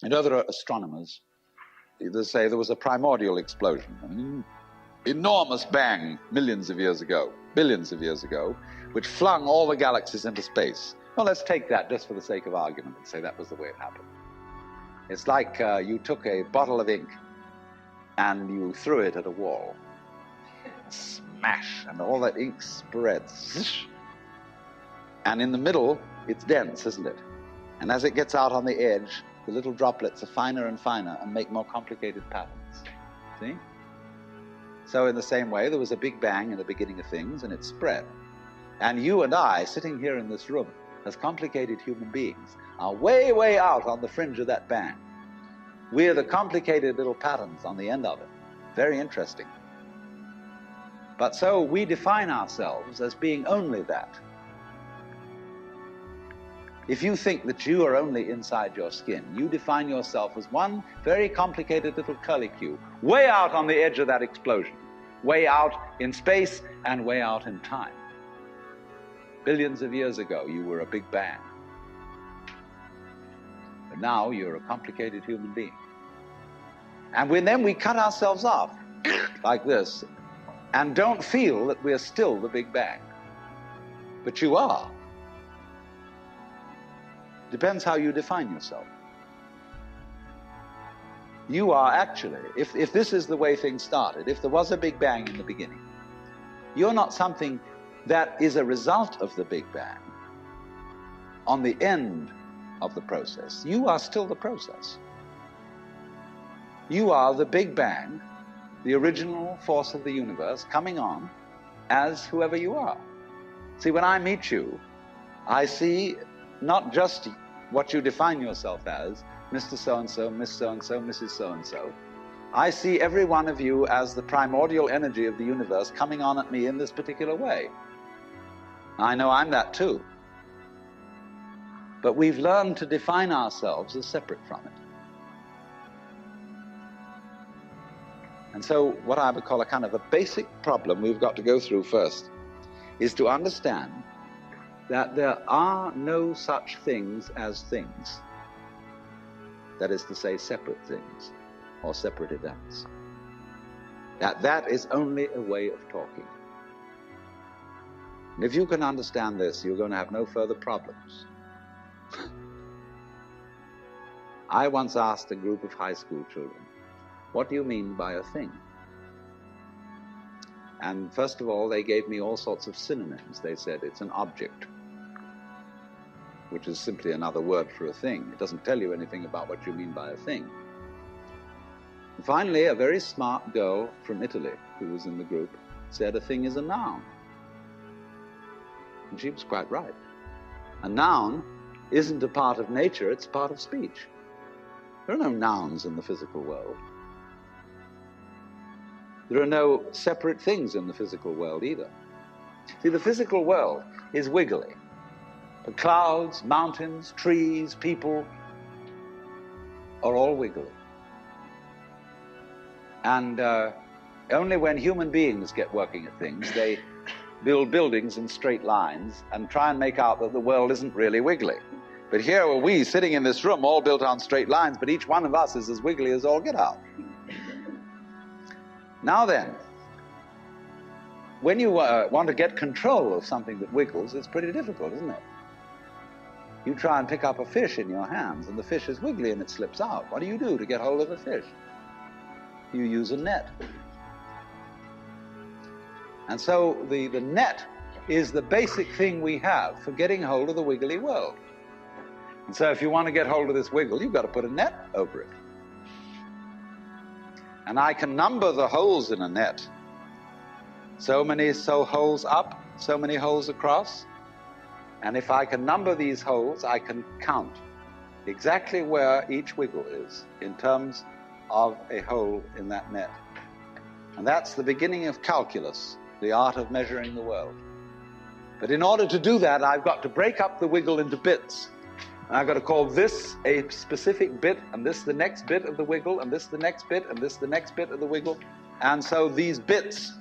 And other astronomers, they say there was a primordial explosion, an enormous bang millions of years ago, billions of years ago, which flung all the galaxies into space. Well, let's take that just for the sake of argument and say that was the way it happened. It's like you took a bottle of ink and you threw it at a wall. Smash, and all that ink spreads. And in the middle, it's dense, isn't it? And as it gets out on the edge, the little droplets are finer and finer and make more complicated patterns. See? So in the same way, there was a big bang in the beginning of things, and it spread. And you and I, sitting here in this room, as complicated human beings, are way, way out on the fringe of that bang. We're the complicated little patterns on the end of it. Very interesting. But so we define ourselves as being only that. If you think that you are only inside your skin, you define yourself as one very complicated little curlicue, way out on the edge of that explosion, way out in space and way out in time. Billions of years ago, you were a big bang. But now you're a complicated human being. And then we cut ourselves off like this and don't feel that we're still the Big Bang. But you are. Depends how you define yourself. You are actually, if this is the way things started, if there was a Big Bang in the beginning, you're not something that is a result of the Big Bang on the end of the process. You are still the process. You are the Big Bang, the original force of the universe, coming on as whoever you are. See, when I meet you, I see not just what you define yourself as, Mr. So-and-so, Miss So-and-so, Mrs. So-and-so. I see every one of you as the primordial energy of the universe coming on at me in this particular way. I know I'm that too. But we've learned to define ourselves as separate from it. And so what I would call a kind of a basic problem we've got to go through first is to understand that there are no such things as things. That is to say, separate things or separate events. That is only a way of talking. And if you can understand this, you're going to have no further problems. I once asked a group of high school children, what do you mean by a thing? And first of all, they gave me all sorts of synonyms. They said it's an object, which is simply another word for a thing. It doesn't tell you anything about what you mean by a thing. And finally, a very smart girl from Italy who was in the group said a thing is a noun. And she was quite right. A noun isn't a part of nature, it's a part of speech. There are no nouns in the physical world. There are no separate things in the physical world either. See, the physical world is wiggly. The clouds, mountains, trees, people are all wiggly. And only when human beings get working at things, they build buildings in straight lines and try and make out that the world isn't really wiggly. But here are we sitting in this room all built on straight lines, but each one of us is as wiggly as all get out. Now then, when you want to get control of something that wiggles, it's pretty difficult, isn't it? You try and pick up a fish in your hands, and the fish is wiggly and it slips out. What do you do to get hold of the fish? You use a net. And so the net is the basic thing we have for getting hold of the wiggly world. And so if you want to get hold of this wiggle, you've got to put a net over it. And I can number the holes in a net. So many holes up, so many holes across. And if I can number these holes, I can count exactly where each wiggle is in terms of a hole in that net. And that's the beginning of calculus, the art of measuring the world. But in order to do that, I've got to break up the wiggle into bits. And I've got to call this a specific bit, and this the next bit of the wiggle, and this the next bit, and this the next bit of the wiggle. And so these bits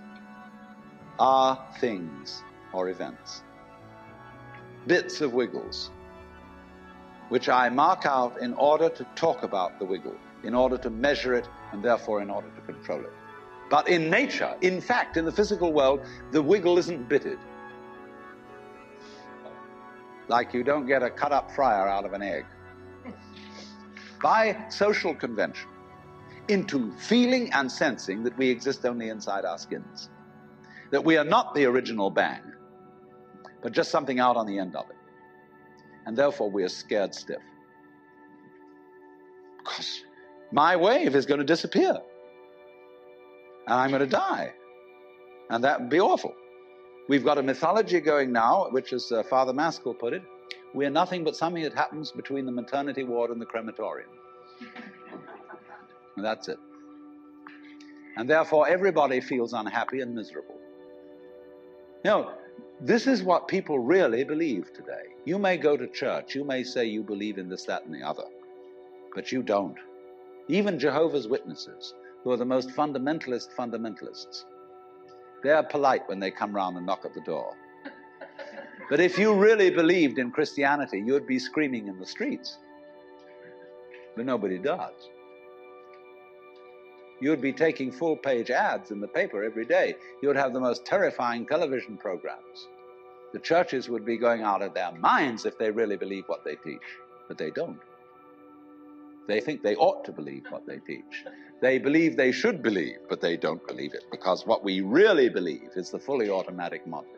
are things or events. Bits of wiggles. which I mark out in order to talk about the wiggle, in order to measure it, and therefore in order to control it. But in nature, in fact, in the physical world, the wiggle isn't bitted. Like you don't get a cut-up fryer out of an egg. By social convention, into feeling and sensing that we exist only inside our skins, that we are not the original bang, but just something out on the end of it. And therefore we are scared stiff. Because my wave is going to disappear. And I'm going to die. And that would be awful. We've got a mythology going now, which, as Father Maskell put it, we're nothing but something that happens between the maternity ward and the crematorium. And that's it. And therefore everybody feels unhappy and miserable. You know, this is what people really believe today. You may go to church, you may say you believe in this, that, and the other, but you don't. Even Jehovah's Witnesses, who are the most fundamentalists, they're polite when they come round and knock at the door. But if you really believed in Christianity, you'd be screaming in the streets. But nobody does. You'd be taking full-page ads in the paper every day. You'd have the most terrifying television programs. The churches would be going out of their minds if they really believe what they teach. But they don't. They think they ought to believe what they teach. They believe they should believe, but they don't believe it, because what we really believe is the fully automatic model.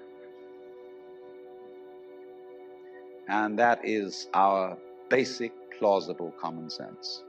And that is our basic, plausible common sense.